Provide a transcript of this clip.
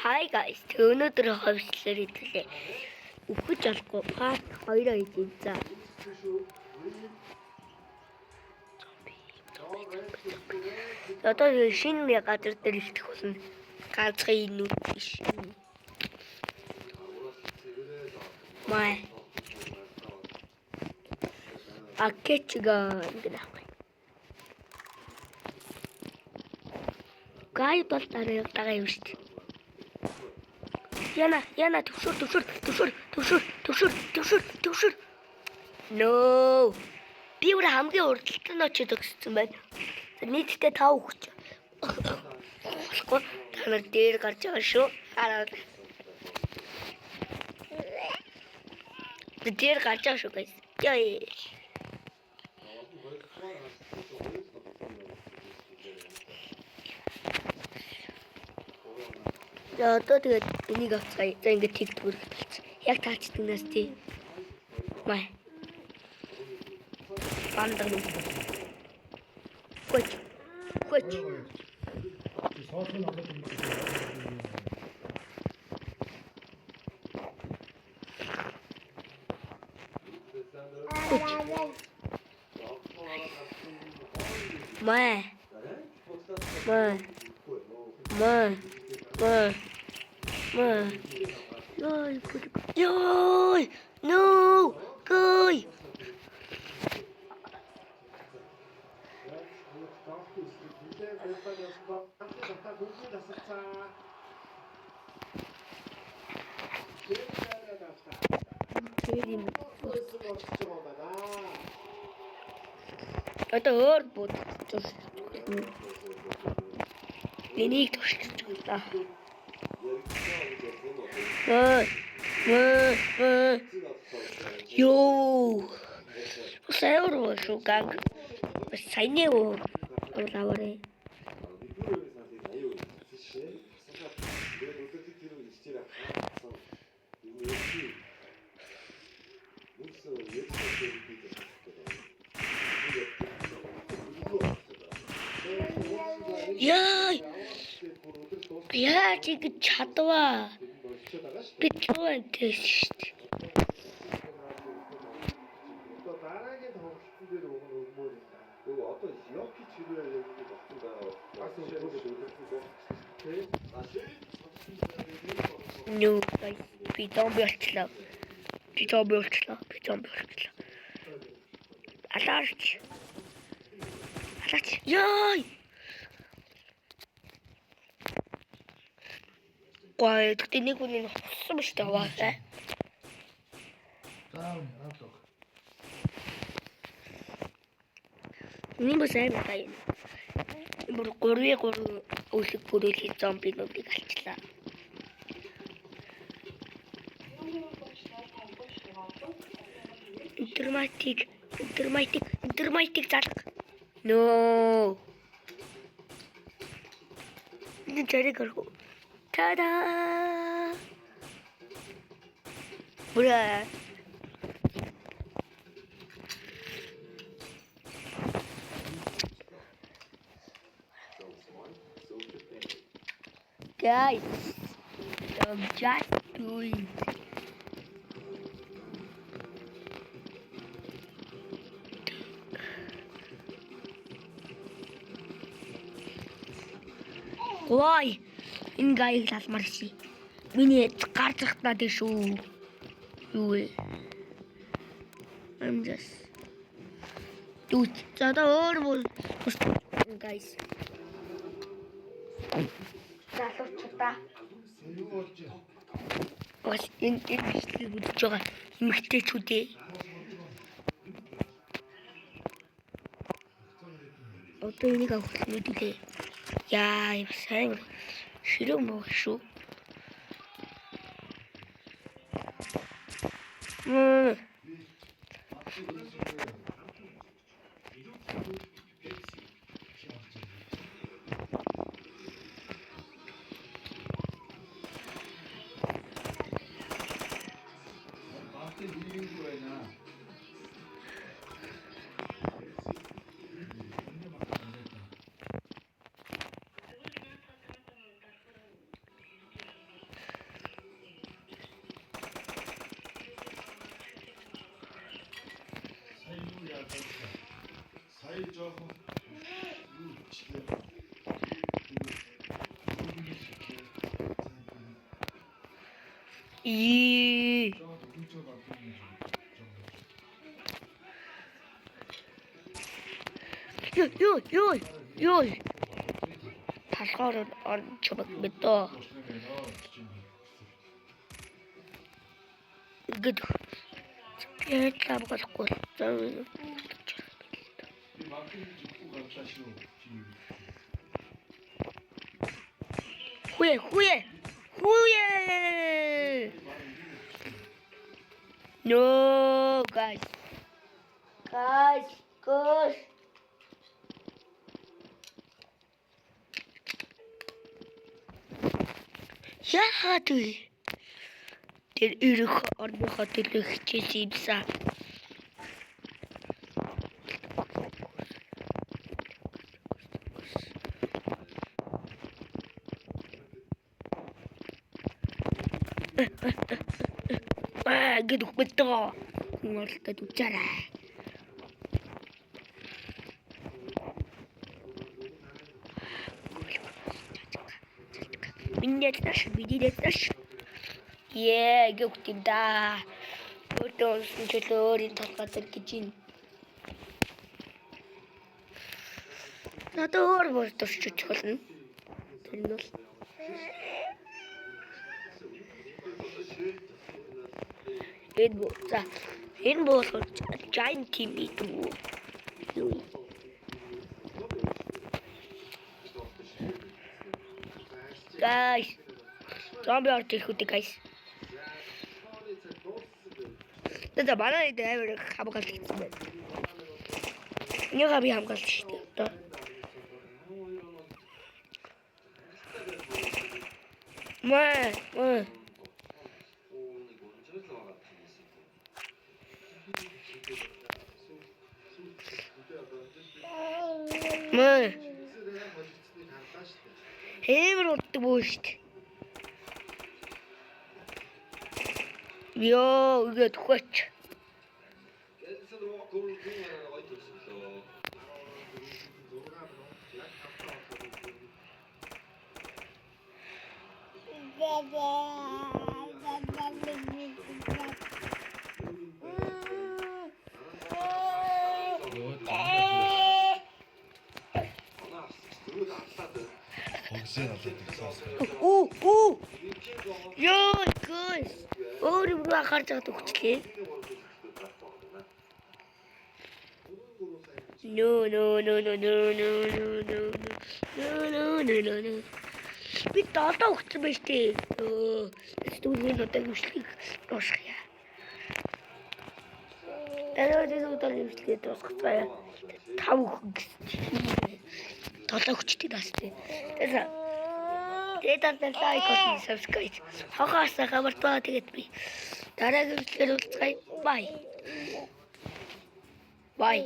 Hi guys, өнөөдөр хөвчлөр идлээ. Үхэж алахгүй part 2-аа хийж за. Одоо шинэ газар дээр ихтэх болно. Ганцхан энэ үг биш. Май. Акечга гэнэ. Гай бол дараа юм шүү дээ. Яна төвшөр. No. Би өөр хамгийн урдтай нь очиж өгсөн байна. Нийтдээ 5 өгч. Болохгүй. Та нар дээр гарч байгаа шүү. Хараад. Дээр гарч байгаа шүү guys. Яа. За одоо тэгээд энийг авцгаая. За ингээд тэгдгүүр хэлсэн. Яг таачдаг нас тий. Май. Бандаа нүг. Хөч. Май. Йой! No! Гой! Одоо өөр бод. Энийг туршиж байна. Йоо. Саяр шүү ганг. Саяны уу. Лаврэ. Яа чиг чадваа. Битүүн тест шүү дээ. Дараагийн тоглолтын дээр өгмөр юм да. Нөгөө одоо Йоки чирээ яг ингэ болсон байгаа. No, би зомби болчихлоо. Алаач. Яй. Гой, тэнийг үнэн хосон биш таваа. Нэг сайн байна. Бүр 3 үлэг бүрэлхий зомбинуудыг алчлаа. Интермайтик залга. No. Энэ зэрэг гоо. Та-да! Бра. Guys, I'm just doing Why? Энэ гайг лалмар ши. Миний гарч захтаа дээ шүү. Юу вэ? I'm just. Dude, за одоо өөр guys. Залуучуудаа. Ос энэ бичлэг үзэж байгаа эмэгтэйчүүдээ. Одоо энийг авах мэдээ. Яа, сайн ширээ мөн шүү. 이. 요. 다시가를 안 쳐봤겠다. 이게도 피해자가 자꾸 싸우는. 후회. No, guys. Яагаад вэ? Тэр ирэх орныхоо төлөө хичээж юмсан. Гэдэг бэтээ. Нуултад үчаарай. Миний дэш. Гэх юм да. Өтөөс нь чөлөөрийн талбайд гэж юм. Надад өөр туршиж болно. Тэр нь бол энэ бол giant team гэдэг. Guys, zombie орж ирэх үү guys. Тэгэ банаа дээр хамгаалт хийсэн байна. Энийг би хамгаалт хийдэг одоо. Маа. Хэмэр утдаг бүү шүү дээ. Ёо, игээд хүч. Ёо, guys. Өөрөөр гарч байгаа төгчлээ. No. Би долоо өгсөн байж тээ. Студийн одоо хүчлийг дуусгая. Дуусгая. 5 долоо хүчтэй даастай. Тэгээд лайк болон subscribe. Хагасаа хамартаа тэгээд би дараагийн ਵੀਡੀ오를 уулзъя. Bye.